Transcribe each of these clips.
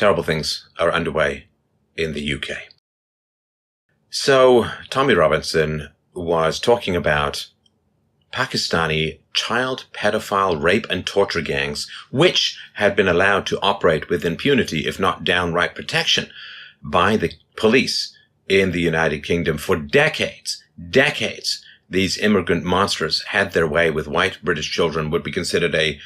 terrible things are underway in the UK. So, Tommy Robinson was talking about Pakistani child pedophile rape and torture gangs, which had been allowed to operate with impunity, if not downright protection, by the police in the United Kingdom for decades. Decades. These immigrant monsters had their way with white British children, would be considered a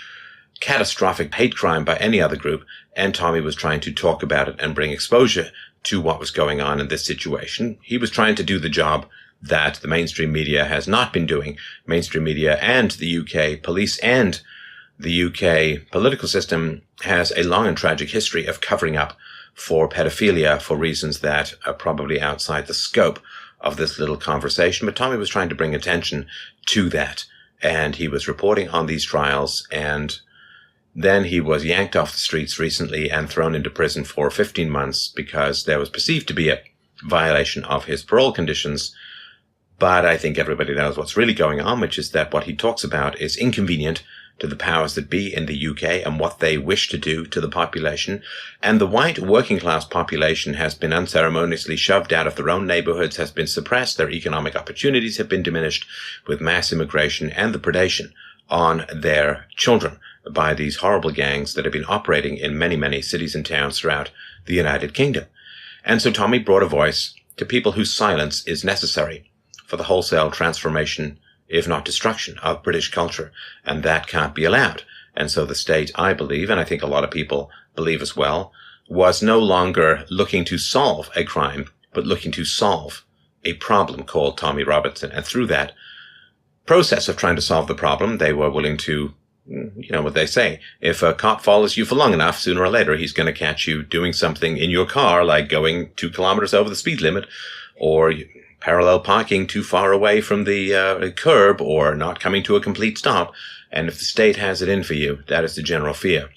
catastrophic hate crime by any other group, and Tommy was trying to talk about it and bring exposure to what was going on in this situation. He was trying to do the job that the mainstream media has not been doing. Mainstream media and the UK police and the UK political system has a long and tragic history of covering up for pedophilia for reasons that are probably outside the scope of this little conversation. But Tommy was trying to bring attention to that, and he was reporting on these trials, and then he was yanked off the streets recently and thrown into prison for 15 months because there was perceived to be a violation of his parole conditions. But I think everybody knows what's really going on, which is that what he talks about is inconvenient to the powers that be in the UK and what they wish to do to the population. And the white working class population has been unceremoniously shoved out of their own neighborhoods, has been suppressed, their economic opportunities have been diminished with mass immigration and the predation on their children by these horrible gangs that have been operating in many, many cities and towns throughout the United Kingdom. And so Tommy brought a voice to people whose silence is necessary for the wholesale transformation, if not destruction, of British culture, and that can't be allowed. And so the state, I believe, and I think a lot of people believe as well, was no longer looking to solve a crime, but looking to solve a problem called Tommy Robinson. And through that process of trying to solve the problem, they were willing to, you know what they say, if a cop follows you for long enough, sooner or later he's going to catch you doing something in your car, like going 2 kilometers over the speed limit, or parallel parking too far away from the curb, or not coming to a complete stop. And if the state has it in for you, that is the general fear.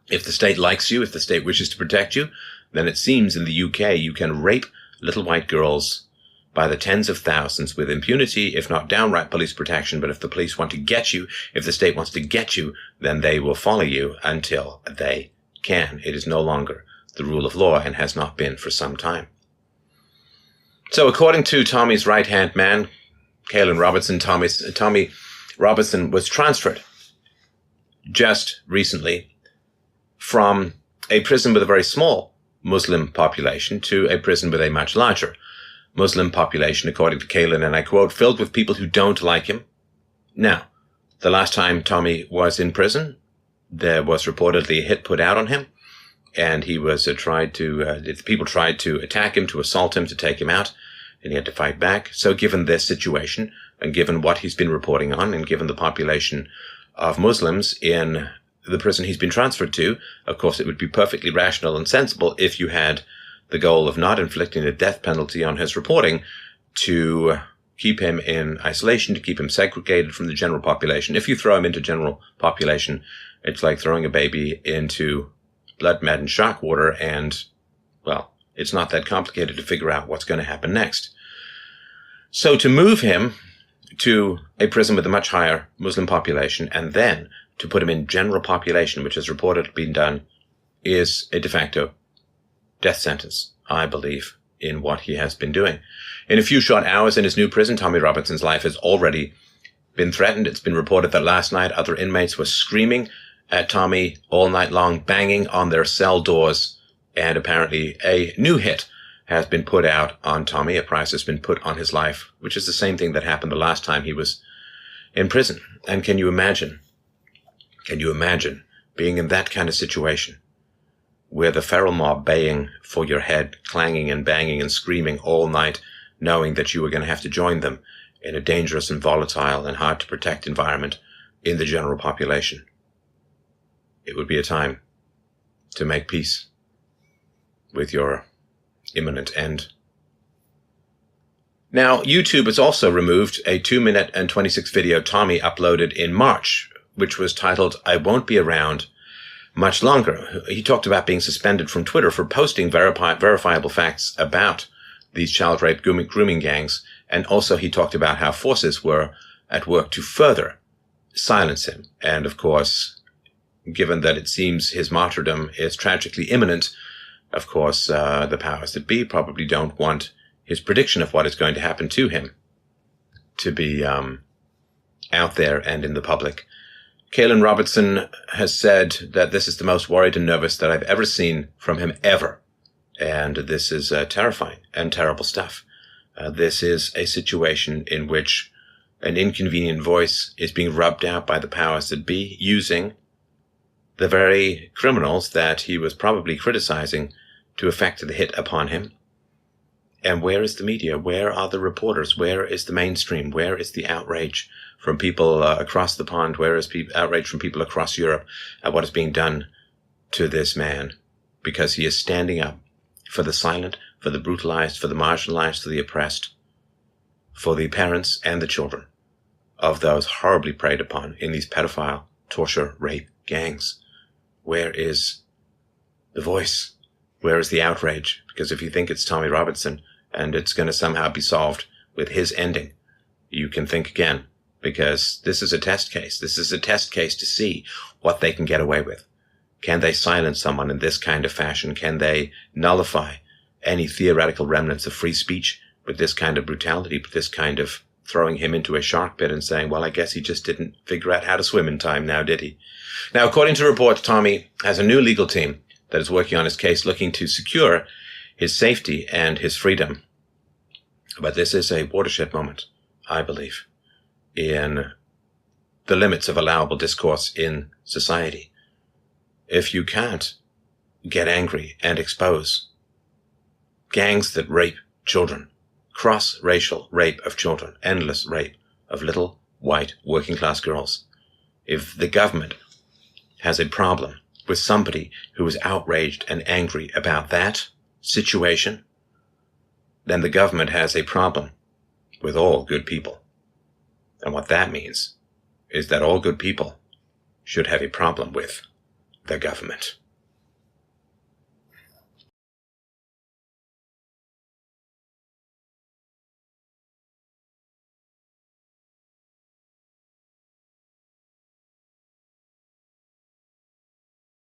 If the state likes you, if the state wishes to protect you, then it seems in the UK you can rape little white girls by the tens of thousands with impunity, if not downright police protection. But if the police want to get you, if the state wants to get you, then they will follow you until they can. It is no longer the rule of law and has not been for some time. So according to Tommy's right-hand man, Caolan Robertson, Tommy Robinson was transferred just recently from a prison with a very small Muslim population to a prison with a much larger Muslim population, according to Caolan, and I quote, filled with people who don't like him. Now, the last time Tommy was in prison, there was reportedly a hit put out on him, and he was people tried to attack him, to assault him, to take him out, and he had to fight back. So given this situation, and given what he's been reporting on, and given the population of Muslims in the prison he's been transferred to, of course it would be perfectly rational and sensible, if you had the goal of not inflicting a death penalty on his reporting, to keep him in isolation, to keep him segregated from the general population. If you throw him into general population, it's like throwing a baby into blood-maddened shark water, and, well, it's not that complicated to figure out what's going to happen next. So to move him to a prison with a much higher Muslim population, and then to put him in general population, which has reportedly been done, is a de facto death sentence, I believe, in what he has been doing. In a few short hours in his new prison, Tommy Robinson's life has already been threatened. It's been reported that last night other inmates were screaming at Tommy all night long, banging on their cell doors, and apparently a new hit has been put out on Tommy. A price has been put on his life, which is the same thing that happened the last time he was in prison. And can you imagine being in that kind of situation, where the feral mob baying for your head, clanging and banging and screaming all night, knowing that you were going to have to join them in a dangerous and volatile and hard to protect environment in the general population? It would be a time to make peace with your imminent end. Now, YouTube has also removed a 2-minute and 26 video Tommy uploaded in March, which was titled, "I Won't Be Around Much Longer." He talked about being suspended from Twitter for posting verifiable facts about these child rape grooming gangs, and also he talked about how forces were at work to further silence him. And of course, given that it seems his martyrdom is tragically imminent, of course, the powers that be probably don't want his prediction of what is going to happen to him to be out there and in the public. Caolan Robertson has said that this is the most worried and nervous that I've ever seen from him ever. And this is terrifying and terrible stuff. This is a situation in which an inconvenient voice is being rubbed out by the powers that be, using the very criminals that he was probably criticizing to effect the hit upon him. And where is the media? Where are the reporters? Where is the mainstream? Where is the outrage from people across the pond? Where is outrage from people across Europe at what is being done to this man? Because he is standing up for the silent, for the brutalized, for the marginalized, for the oppressed, for the parents and the children of those horribly preyed upon in these pedophile, torture, rape gangs. Where is the voice? Where is the outrage? Because if you think it's Tommy Robinson and it's going to somehow be solved with his ending, you can think again, because this is a test case. This is a test case to see what they can get away with. Can they silence someone in this kind of fashion? Can they nullify any theoretical remnants of free speech with this kind of brutality, with this kind of throwing him into a shark pit and saying, well, I guess he just didn't figure out how to swim in time now, did he? Now, according to reports, Tommy has a new legal team that is working on his case, looking to secure his safety and his freedom. But this is a watershed moment, I believe, in the limits of allowable discourse in society. If you can't get angry and expose gangs that rape children, cross-racial rape of children, endless rape of little white working-class girls, if the government has a problem with somebody who is outraged and angry about that situation, then the government has a problem with all good people. And what that means is that all good people should have a problem with the government.